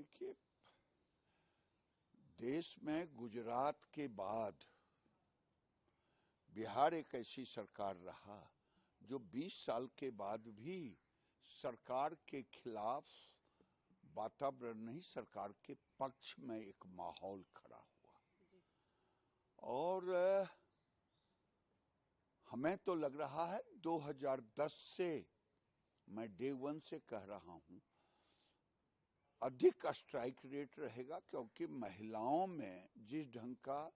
देखिए, देश में गुजरात के बाद बिहार एक ऐसी सरकार रहा जो 20 साल के बाद भी सरकार के खिलाफ वातावरण नहीं, सरकार के पक्ष में एक माहौल खड़ा हुआ। और हमें तो लग रहा है 2010 से, मैं डे 1 से कह रहा हूं, अधिक स्ट्राइक रेट रहेगा, क्योंकि महिलाओं में जिस ढंग का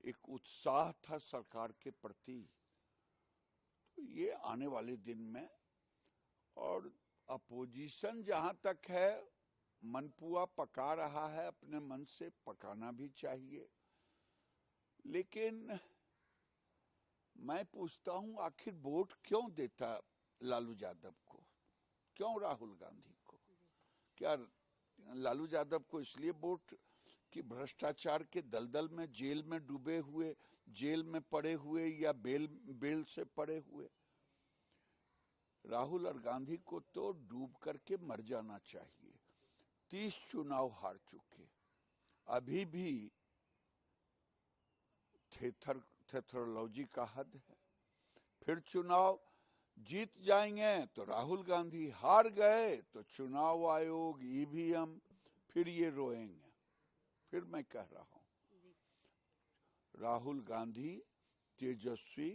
एक उत्साह था सरकार के प्रति, तो ये आने वाले दिन में, और अपोजिशन जहां तक है मनपुआ पका रहा है, अपने मन से पकाना भी चाहिए। लेकिन मैं पूछता हूं, आखिर वोट क्यों देता लालू यादव को, क्यों राहुल गांधी को? क्या लालू यादव को इसलिए वोट कि भ्रष्टाचार के दलदल में जेल में डूबे हुए, जेल में पड़े हुए, या बेल से पड़े हुए? राहुल और गांधी को तो डूब करके मर जाना चाहिए। 30 चुनाव हार चुके, अभी भी थेथरोलॉजी का हद है। फिर चुनाव जीत जाएंगे तो राहुल गांधी, हार गए तो चुनाव आयोग, ईवीएम, फिर ये रोएंगे। फिर मैं कह रहा हूं, राहुल गांधी, तेजस्वी,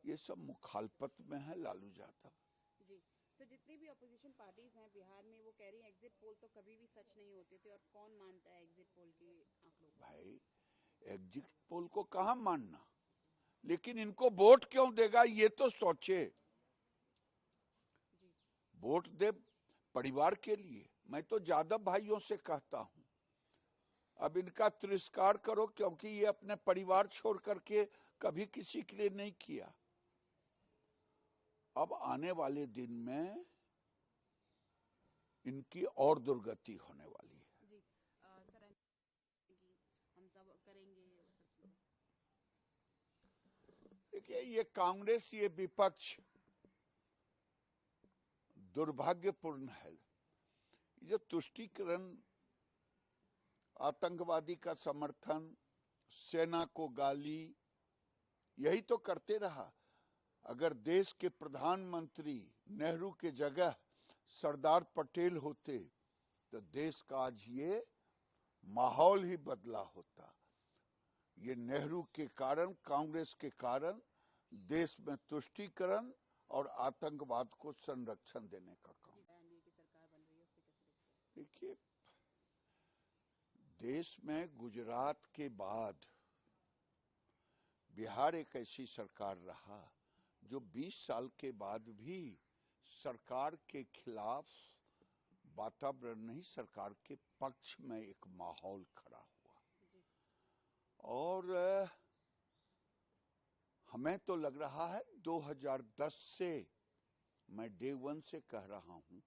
ये सब मुखालपत में है लालू यादव। जी, तो जितनी भी अपोजिशन पार्टीज हैं बिहार में, वो कह रही हैं एग्जिट पोल तो कभी भी सच नहीं होते थे, और कौन मानता है एग्जिट पोल के आंकड़ों को? भाई, एग्जिट पोल को कहां मानना, लेकिन इनको वोट क्यों देगा ये तो सोचे। वोट दे परिवार के लिए। मैं तो यादव भाइयों से कहता हूं, अब इनका तिरस्कार करो, क्योंकि ये अपने परिवार छोड़ करके कभी किसी के लिए नहीं किया। अब आने वाले दिन में इनकी और दुर्गति होने वाली है। जी, सर, हम सब करेंगे। देखिए, ये कांग्रेस, ये विपक्ष दुर्भाग्यपूर्ण है। ये तुष्टीकरण, आतंकवादी का समर्थन, सेना को गाली, यही तो करते रहा। अगर देश के प्रधानमंत्री नेहरू के जगह सरदार पटेल होते तो देश का आज ये माहौल ही बदला होता। ये नेहरू के कारण, कांग्रेस के कारण देश में तुष्टीकरण और आतंकवाद को संरक्षण देने का काम। की सरकार बन रही है, उससे कैसे देखते हैं? देखिए, देश में गुजरात के बाद बिहार एक ऐसी सरकार रहा जो 20 साल के बाद भी सरकार के खिलाफ वातावरण नहीं, सरकार के पक्ष में एक माहौल खड़ा हुआ। और हमें तो लग रहा है 2010 से, मैं डे 1 से कह रहा हूं,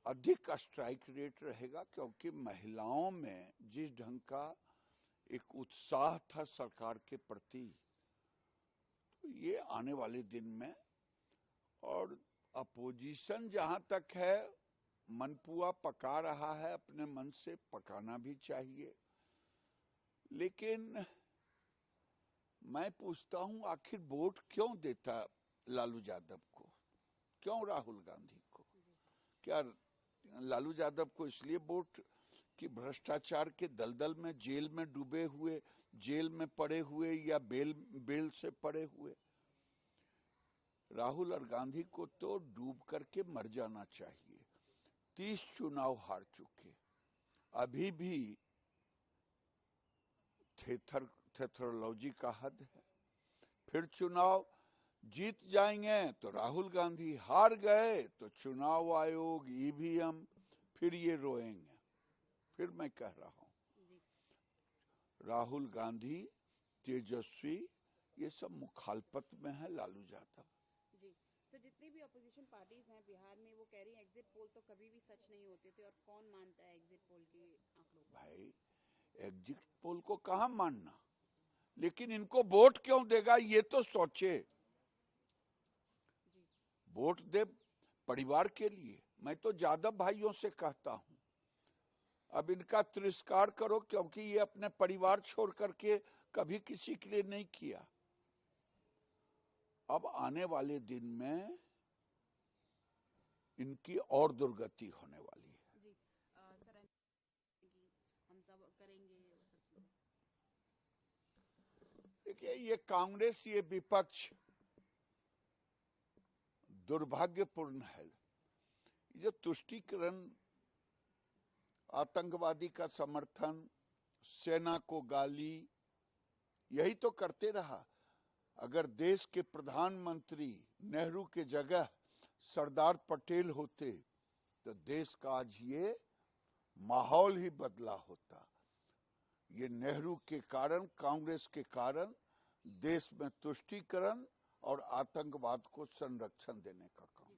अधिक स्ट्राइक रेट रहेगा, क्योंकि महिलाओं में जिस ढंग का एक उत्साह था सरकार के प्रति, तो ये आने वाले दिन में, और अपोजिशन जहां तक है मनपुआ पका रहा है, अपने मन से पकाना भी चाहिए। लेकिन मैं पूछता हूं, आखिर वोट क्यों देता लालू यादव को, क्यों राहुल गांधी को? क्या लालू यादव को इसलिए वोट कि भ्रष्टाचार के दलदल में जेल में डूबे हुए, जेल में पड़े हुए, या बेल से पड़े हुए? राहुल और गांधी को तो डूब करके मर जाना चाहिए। 30 चुनाव हार चुके, अभी भी थेथरोलॉजी का हद है। फिर चुनाव जीत जाएंगे तो राहुल गांधी, हार गए तो चुनाव आयोग, ईवीएम, फिर ये रोएंगे। फिर मैं कह रहा हूं, राहुल गांधी, तेजस्वी, ये सब मुखालपत में है लालू यादव। जी, तो जितनी भी अपोजिशन पार्टीज हैं बिहार में, वो कह रही हैं एग्जिट पोल तो कभी भी सच नहीं होते थे, और कौन मानता है एग्जिट पोल के आंकड़ों को? भाई, एग्जिट पोल को कहां मानना, लेकिन इनको वोट क्यों देगा ये तो सोचे। वोट दे परिवार के लिए। मैं तो यादव भाइयों से कहता हूं, अब इनका तिरस्कार करो, क्योंकि ये अपने परिवार छोड़ करके कभी किसी के लिए नहीं किया। अब आने वाले दिन में इनकी और दुर्गति होने वाली है। जी सर, हम सब करेंगे वो सब चीजें। देखिए, ये कांग्रेस, ये विपक्ष दुर्भाग्यपूर्ण है। ये तुष्टीकरण, आतंकवादी का समर्थन, सेना को गाली, यही तो करते रहा। अगर देश के प्रधानमंत्री नेहरू के जगह सरदार पटेल होते तो देश का आज ये माहौल ही बदला होता। ये नेहरू के कारण, कांग्रेस के कारण देश में तुष्टीकरण और आतंकवाद को संरक्षण देने का